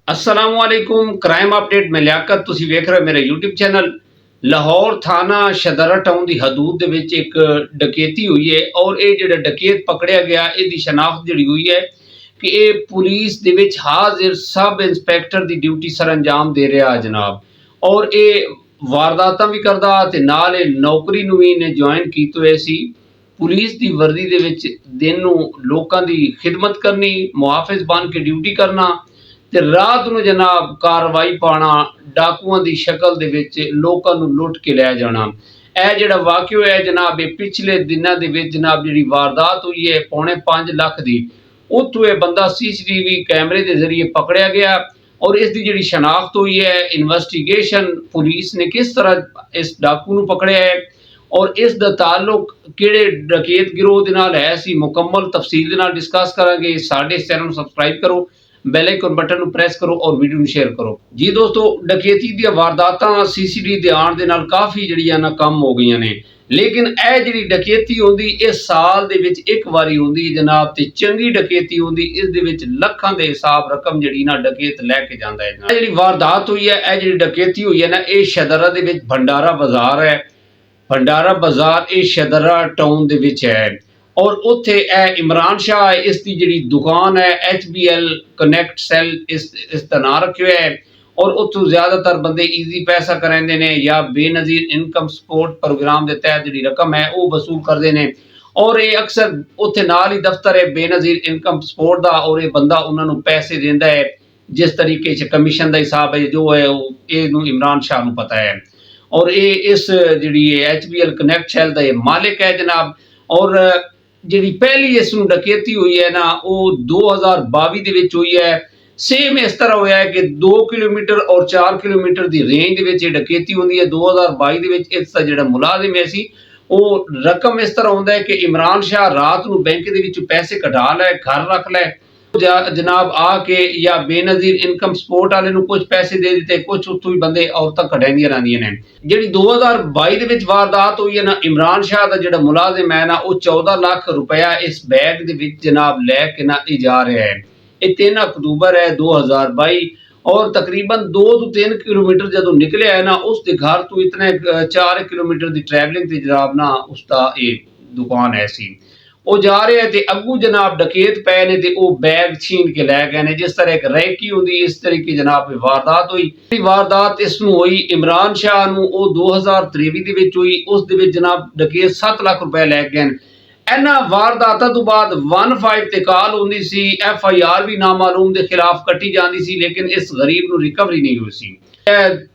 असलामुअलैकुम crime update में लियाकत तुसी वेख रहे हो मेरा यूट्यूब चैनल। लाहौर थाना शदरा टाउन की हदूद दे विच एक डकैती हुई है और ये जो डकैत पकड़िया गया इसकी शनाख्त जी हुई है कि ये पुलिस दे विच हाजिर सब इंस्पैक्टर की ड्यूटी सर अंजाम दे रहा जनाब। और ये वारदातां भी करदा ते नाल नौकरी नूं भी इन्हें ज्वाइन कीते हुए सी। पुलिस की वर्दी दे विच दिन नूं लोकां दी खिदमत करनी, मुहाफिज बन के ड्यूटी करना ते रात नूं जनाब कार्रवाई पाना, डाकुआं दी शक्ल दे विच लोकां नूं लुट के लै जाना। ਇਹ ਜਿਹੜਾ ਵਾਕਿਆ ਹੋਇਆ ਜਨਾਬ ਇਹ ਪਿਛਲੇ ਦਿਨਾਂ ਦੇ ਵਿੱਚ ਜਨਾਬ ਜਿਹੜੀ ਵਾਰਦਾਤ ਹੋਈ ਹੈ ਪੌਣੇ 5 ਲੱਖ ਦੀ, ਉੱਥੋਂ ਇਹ ਬੰਦਾ ਸੀਸੀਟੀਵੀ ਕੈਮਰੇ ਦੇ ਜ਼ਰੀਏ ਪਕੜਿਆ ਗਿਆ ਔਰ ਇਸ ਦੀ ਜਿਹੜੀ ਸ਼ਨਾਖਤ ਹੋਈ ਹੈ, ਇਨਵੈਸਟੀਗੇਸ਼ਨ ਪੁਲਿਸ ਨੇ ਕਿਸ ਤਰ੍ਹਾਂ ਇਸ ਡਾਕੂ ਨੂੰ ਪਕੜਿਆ ਹੈ ਔਰ ਇਸ ਦਾ ਤਾਲੁਕ ਕਿਹੜੇ ਡਕੈਤ ਗਿਰੋਹ ਦੇ ਨਾਲ ਹੈ, ਅਸੀਂ ਮੁਕੰਮਲ ਤਫਸੀਲ ਦੇ ਨਾਲ ਡਿਸਕਸ ਕਰਾਂਗੇ। ਸਾਡੇ ਇਸ ਚੈਨਲ ਨੂੰ ਸਬਸਕ੍ਰਾਈਬ ਕਰੋ, बेल आइकन बटन प्रेस करो और वीडियो ਨੂੰ शेयर करो जी। दोस्तों डकैती दी वारदातां सीसीटीवी दे आण दे नाल काफ़ी जड़ियां ना कम हो गईयां ने, लेकिन ਇਹ ਜਿਹੜੀ ਡਕੈਤੀ ਹੁੰਦੀ ਇਹ ਸਾਲ ਦੇ ਵਿੱਚ ਇੱਕ ਵਾਰੀ ਹੁੰਦੀ ਜਨਾਬ ਤੇ ਚੰਗੀ ਡਕੈਤੀ ਹੁੰਦੀ। ਇਸ ਦੇ ਵਿੱਚ ਲੱਖਾਂ ਦੇ ਹਿਸਾਬ ਰਕਮ ਜਿਹੜੀ ਨਾ ਡਕੈਤ ਲੈ ਕੇ ਜਾਂਦਾ ਹੈ। ਇਹ ਜਿਹੜੀ ਵਾਰਦਾਤ ਹੋਈ ਹੈ, ਇਹ ਜਿਹੜੀ ਡਕੈਤੀ ਹੋਈ ਹੈ ਨਾ, ਇਹ ਸ਼ਦਰਾ ਦੇ ਵਿੱਚ ਭੰਡਾਰਾ ਬਾਜ਼ਾਰ ਹੈ। ਭੰਡਾਰਾ ਬਾਜ਼ਾਰ ਇਹ ਸ਼ਦਰਾ ਟਾਊਨ ਦੇ ਵਿੱਚ ਹੈ और उत्थे इमरान शाह इसकी जी दुकान है HBL कनैक्ट सैल इस दा नाम रखे हुए है और उत्थों ज़्यादातर बंदे ईजी पैसा कराते हैं या बेनज़ीर इनकम सपोर्ट प्रोग्राम के तहत जी रकम है वो वसूल करते हैं। और ये अक्सर उत्थे नाल ही दफ्तर है बेनज़ीर इनकम सपोर्ट का और ये बंदा उन्होंने पैसे देता है जिस तरीके से कमीशन का हिसाब है जो है ये इमरान शाह को पता है। और ये इस जी HBL कनैक्ट सैल का ये मालिक है जनाब। और जी पहली इस डकैती हुई है ना वो 2022 ਦੇ ਵਿੱਚ हुई है। सेम इस तरह होया है कि 2 किलोमीटर और 4 किलोमीटर की रेंज ਦੇ ਵਿੱਚ डकैती होती है। 2022 ਦੇ ਵਿੱਚ ਇਸ ਦਾ ਜਿਹੜਾ ਮੁਲਾਜ਼ਮ ਹੈ ਸੀ ਉਹ रकम इस तरह ਹੁੰਦਾ है कि इमरान शाह रात ਨੂੰ बैंक ਦੇ ਵਿੱਚ पैसे कटा लै घर रख लै जनाब आके या बेनज़ीर इनकम सपोर्ट वाले कुछ पैसे दे दिते, कुछ उत्थों ही बंदे औरतां कटाइंदियां रहिंदियां ने। जिहड़ी 2022 दे विच वारदात हुई है ना, इमरान शाह दा जिहड़ा मुलाजिम है ना वो 14 लाख रुपया इस बैग दे विच जनाब लैके ना जा रहा है। ये 3 अक्तूबर है 2022 और तकरीबन 2 तो 3 किलोमीटर जदों निकलिया है ना उसके घर तो इतने 4 किलोमीटर की ट्रैवलिंग ते जनाब ना उसका ये दुकान है सी वो जा रहे हैं ते अगू जनाब डकैत पे ने ते वो बैग छीन के लै गए ने। जिस तरह एक रैकी होंदी इस तरीके जनाब वारदात हुई। वारदात इसनूं हुई इमरान शाह नूं वो 2023 दे विच हुई। उस दे विच जनाब डकैत 7 लाख रुपए लै गए। इन्हां वारदातां तो बाद 15 ते कॉल होंदी सी, FIR भी नामालूम के खिलाफ कटी जाती सी, लेकिन इस गरीब नूं रिकवरी नहीं हुई सी।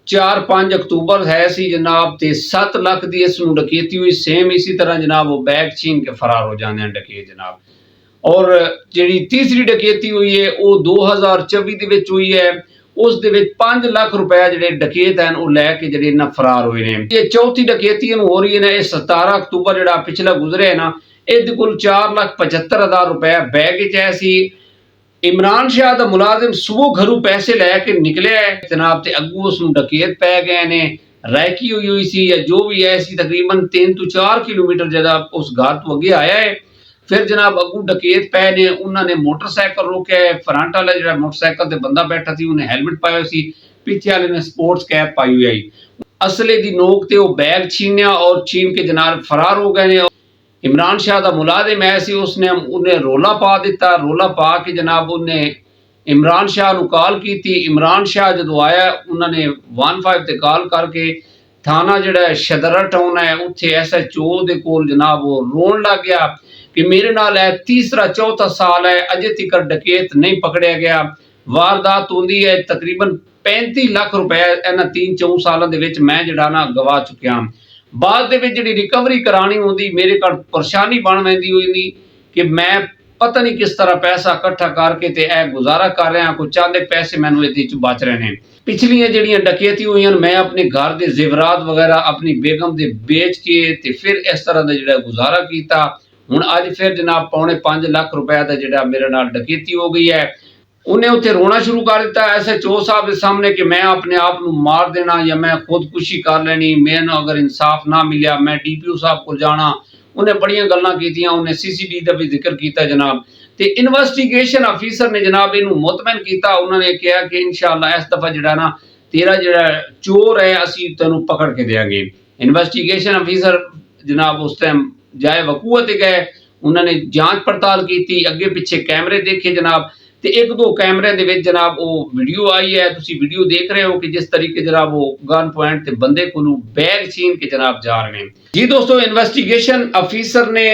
4-5 अक्तूबर है सी जनाब ते 7 लाख की इस डकैती हुई। सेम इसी तरह जनाब वो बैग छीन के फरार हो जाते हैं डकैत जनाब। और जी तीसरी डकैती हुई है वो 2024 दे विच हुई है। उस दे विच 5 लाख रुपए जिहड़े डकैत हैं वो लैके जिहड़े ना फरार हुए हैं। ये चौथी डकैती हो रही है ना, 17 अक्तूबर जिहड़ा पिछला गुजरे है ना, इहदे कोल 4,75,000 रुपए बैग च है सी। इमरान शाह का मुलाजिम सुबह घरों पैसे लैके निकले है जनाब ते अगू उस डकैत पै गए ने। रैकी हुई सी या जो भी है सी तकरीबन 3 तो 4 किलोमीटर जनाब उस घर तो अगे आया है। फिर जनाब अगू डकैत पै ने, उन्होंने मोटरसाइकिल रोके है। फ्रंट वाला जो मोटरसाइकिल से बंदा बैठा सी उन्हें हेलमेट पाया सी, पीछे वाले ने स्पोर्ट्स कैप पाई हुई आई। असले की नोक ते वो बैग छीनिया और छीन के जनाब फरार हो गए ने। इमरान शाह का मुलाजिम है सी उसने उन्हें रोला पा दिता। रोला पा के जनाब उन्हें इमरान शाह को कॉल की थी। इमरान शाह जो आया उन्होंने 15 ते कॉल करके थाना जिहड़ा शदरा टाउन है उत्थे SHO दे कोल जनाब वो रोन लग गया कि मेरे नाल है तीसरा चौथा साल है अजे तक डकैत नहीं पकड़िया गया। वारदात होंदी है तकरीबन 35 लाख रुपए इन्हां 3-4 सालों दे विच मैं जिहड़ा ना गवा चुकिया। बाद दे विच जिहड़ी रिकवरी करानी होंदी मेरे को परेशानी बन वैंदी होंदी कि मैं पता नहीं किस तरह पैसा इकट्ठा करके ते ए गुजारा कर रहा, कोई चंद पैसे मैनूं इहदे च बच रहे हैं। पिछलियां जिहड़ियां डकैती हुई मैं अपने घर के जेवरात वगैरह अपनी बेगम दे बेच के ते फिर इस तरह का जिहड़ा गुजारा किया। हुण अज फिर जनाब पौने 5 लाख रुपए का जिहड़ा मेरे नाल डकैती हो गई है। उन्हें उत्थे रोना शुरू कर दिता SHO साहब के सामने कि मैं अपने आप को मार देना या मैं खुदकुशी कर लेनी, मैनूं अगर इंसाफ ना मिलिया मैं DPO साहब को जाना। उन्हें बड़ियां गल्लां कीतियां, उन्हें CCTV का भी जिक्र किया जनाब। ਤੇ ਇਨਵੈਸਟੀਗੇਸ਼ਨ ਅਫੀਸਰ ਨੇ ਜਨਾਬ ਇਹਨੂੰ ਮੁਤਮਿਨ ਕੀਤਾ। ਉਹਨਾਂ ਨੇ ਕਿਹਾ ਕਿ ਇਨਸ਼ਾਅੱਲਾ ਇਸ ਦਫਾ ਜਿਹੜਾ ਨਾ ਤੇਰਾ ਜਿਹੜਾ ਚੋਰ ਹੈ ਅਸੀਂ ਤੈਨੂੰ ਪਕੜ ਕੇ ਦੇਵਾਂਗੇ। ਇਨਵੈਸਟੀਗੇਸ਼ਨ ਅਫੀਸਰ ਜਨਾਬ ਉਸ ਟਾਈਮ ਜਾਏ ਵਕੂਆ ਤੇ ਗਏ, ਉਹਨਾਂ ਨੇ ਜਾਂਚ ਪੜਤਾਲ ਕੀਤੀ, ਅੱਗੇ ਪਿੱਛੇ ਕੈਮਰੇ ਦੇਖੇ ਜਨਾਬ, ਤੇ ਇੱਕ ਦੋ ਕੈਮਰਿਆਂ ਦੇ ਵਿੱਚ ਜਨਾਬ ਉਹ ਵੀਡੀਓ ਆਈ ਹੈ, ਤੁਸੀਂ ਵੀਡੀਓ ਦੇਖ ਰਹੇ ਹੋ ਕਿ ਜਿਸ ਤਰੀਕੇ ਜਨਾਬ ਉਹ ਗਨ ਪੁਆਇੰਟ ਤੇ ਬੰਦੇ ਕੋਲੋਂ ਬੈਗ ਛੀਨ ਕੇ ਜਨਾਬ ਜਾ ਰਹੇ ਨੇ। ਜੀ ਦੋਸਤੋ, ਇਨਵੈਸਟੀਗੇਸ਼ਨ ਅਫੀਸਰ ਨੇ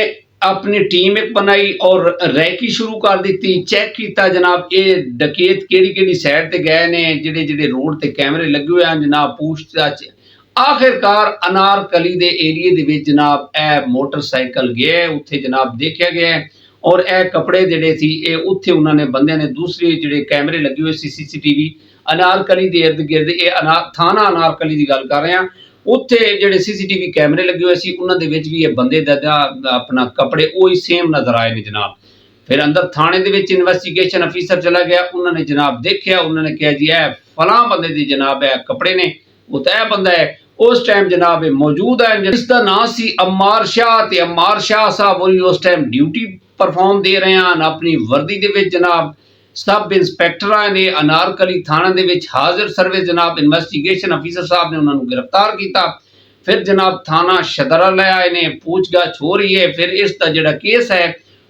अपनी टीम एक बनाई और रैकी शुरू कर दी, चेक किया जनाब ये डकैत केड़ी साइड ते गए ने, जिहड़े जिहड़े रोड ते कैमरे लगे हुए हैं जनाब। पूछताछ आखिरकार अनारकली दे एरिए दे विच जनाब ए मोटरसाइकिल गए, उत्थे जनाब देखा गया और ए कपड़े जिहड़े सी ए उत्थे उन्होंने बंदे ने दूसरे जिहड़े कैमरे लगे हुए सी CCTV अनारकली दे इर्द गिर्द, ये थाना अनारकली की गल कर रहे हैं, उत्थे जिहड़े CCTV कैमरे लगे हुए सी उन्हां दे विच भी ये बंदे दा अपना कपड़े उही सेम नजर आए ने जनाब। फिर अंदर थाने दे विच इन्वेस्टिगेशन अफीसर चला गया, उन्होंने जनाब देखा, उन्होंने कहा जी ए फलां बंदे दी जनाब ए कपड़े ने, वो तो बंदा है उस टाइम जनाब मौजूद है, जिसका नाम सी अम्मार शाह। ते अम्मार शाह साहब वही उस टाइम ड्यूटी परफॉर्म दे रहे हैं अपनी वर्दी दे विच जनाब। सब इंस्पैक्टर ने अनारकली थाना दे विच हाजिर सर्विस जनाब। इन्वेस्टिगेशन अफीसर साहब ने उन्होंने गिरफ्तार किया। फिर जनाब थाना शदरा ले आए ने, पूछताछ हो रही है। फिर इसका जिहड़ा केस है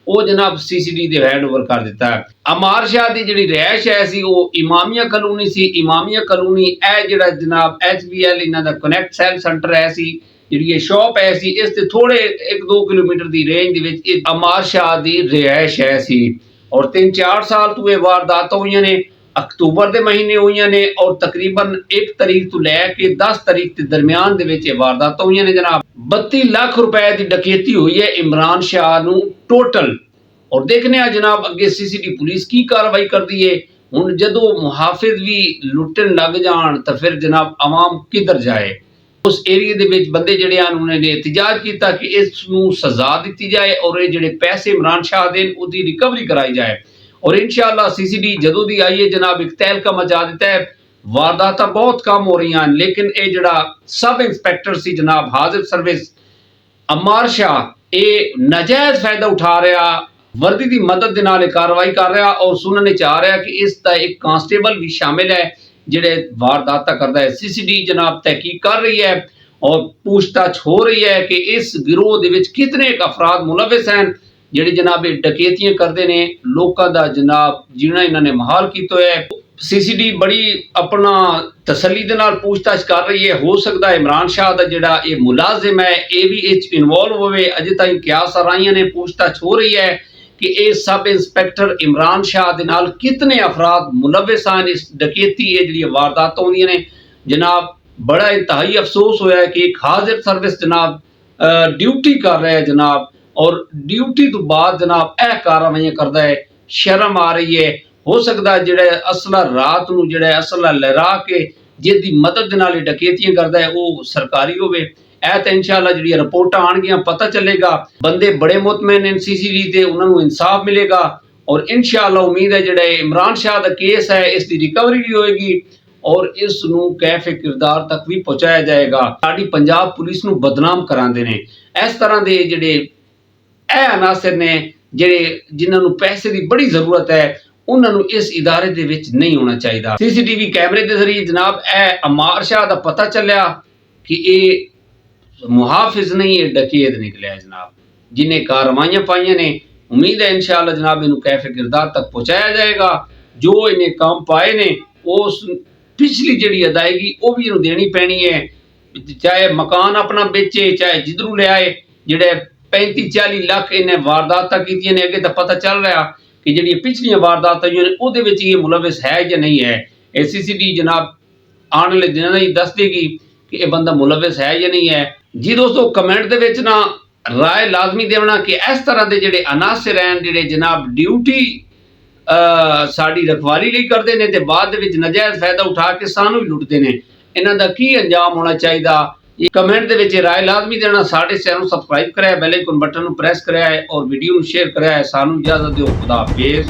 वो जनाब CCD दे हैंड ओवर कर दिता है। अमार शाह की जिहड़ी रिहायश है सी वो इमामिया कलोनी सी। इमामिया कलोनी ए जिहड़ा जनाब HBL इन्हां दा कनैक्ट सैल सेंटर है सी, जिहड़ी ये शॉप है सी, इस ते थोड़े 1-2 किलोमीटर की रेंज दे विच अमार शाह की रिहायश है सी। और 3-4 साल तो ये वारदात हुई ने, अक्तूबर के महीने हुई ने और तकरीबन 1 तारीख तो लैके 10 तारीख के दरमियान दे विच वारदात हुई ने जनाब। 32 लाख रुपए की डकैती हुई है इमरान शाह नूं टोटल। और देखने जनाब अगे CCD पुलिस की कार्रवाई करती है। हुण जदों मुहाफिज भी लुटन लग जान तो फिर जनाब आवाम किधर जाए। उस एरिए दे विच बंदे जिहड़े आन उन्होंने एहतजाज किया कि इसनूं सजा दी जाए और ये जिहड़े पैसे इमरान शाह देन उहदी रिकवरी कराई जाए। और इंशाअल्लाह CCD जदों दी आई है जनाब एक तहलका मचा दिता है। वारदात बहुत कम हो रही हैं, लेकिन ये जिहड़ा सब इंस्पैक्टर सी जनाब हाजिर सर्विस अम्मार शाह ये नाजायज फायदा उठा रहा, वर्दी की मदद दे नाल कार्रवाई कर रहा और सुनने चाह रहा कि इसका एक कांस्टेबल भी शामिल है जिहड़े वारदात करता है। CCD जनाब तहकीक कर रही है और पूछताछ हो रही है कि इस गिरोह दे विच कितने अफराद मुलविस हैं जिहड़े जनाब डकैतियां करते ने, लोगों का जनाब जीना इन्होंने महाल किया है। CCD बड़ी अपना तसल्ली दे नाल पूछताछ कर रही है। हो सकता है इमरान शाह का जिहड़ा ये मुलाजिम है ये भी इस इन्वॉल्व होवे। अजे ताईं कियास आराइयां ने पूछताछ हो रही है कि ये सब इंस्पैक्टर इमरान शाह दे नाल कितने अफराद मुलविस हैं इस डकैती ये जिहड़ी वारदात होंदियां ने जनाब। बड़ा इंतहाई अफसोस होया है कि एक हाजिर सर्विस जनाब ड्यूटी कर रहा है जनाब और ड्यूटी तो बाद जनाब यह कार्रवाइयां करता है। शर्म आ रही है। हो सकता है जिहड़ा असला रात नूं जिहड़ा असला लहरा के जिसकी मदद दे नाल डकैतियां करता है वो सरकारी होवे। ऐ तो इंशाअल्लाह जिहड़ी रिपोर्टां आउणगियां पता चलेगा। बंदे बड़े मुतमईन हैं CCD ते, उन्होंने इंसाफ मिलेगा और इंशाअल्लाह उम्मीद है जिहड़ा इमरान शाह का केस है इसकी रिकवरी भी होएगी और इस नूं कैफे किरदार तक भी पहुंचाया जाएगा। साडी पंजाब पुलिस नूं बदनाम करांदे ने इस तरह दे जिहड़े ए अनासर ने जिहड़े जिन्हां नूं पैसे की बड़ी जरूरत है, उन्होंने इस इदारे दे विच नहीं होना चाहिए। CCTV कैमरे के जरिए जनाब ए अमार शाह का पता चलिया कि ये मुहाफिज नहीं है डकैत निकलिया जनाब, जिन्हें कार्रवाइयां पाइयां ने। उम्मीद है इंशाअल्लाह जनाब इन्हू कैफे किरदार तक पहुंचाया जाएगा। जो इन्हें काम पाए ने उस पिछली जिहड़ी अदायगी वो भी इन्हू देनी पैनी है, चाहे मकान अपना बेचे चाहे जिधरों ले आए। जिहड़े 35-40 लाख इन्हें वारदात कीतियां ने, अगे तो पता चल रहा कि जिहड़ी पिछलियां वारदात हुई ने उहदे विच ये मुलविस है या नहीं है। CCD जनाब आने वाले दिनों ही दस देगी कि यह बंदा मुलविस है या नहीं है। जी दोस्तों, कमेंट दे विच ना राय लाजमी देना कि इस तरह के जिहड़े अनासर हैं जिहड़े जनाब ड्यूटी साड़ी रखवाली लई करते हैं तो बाद दे विच नजायज़ फायदा उठा के सानू ही लुटते हैं, इन्हां दा की अंजाम होना चाहिए। ये कमेंट दे विच राय लाजमी देना। साडे चैनल सब्सक्राइब कराया, बेल आइकन बटन प्रेस कराया और वीडियो शेयर कराया। सानू इजाजत दिओ, खुदा हाफिज़।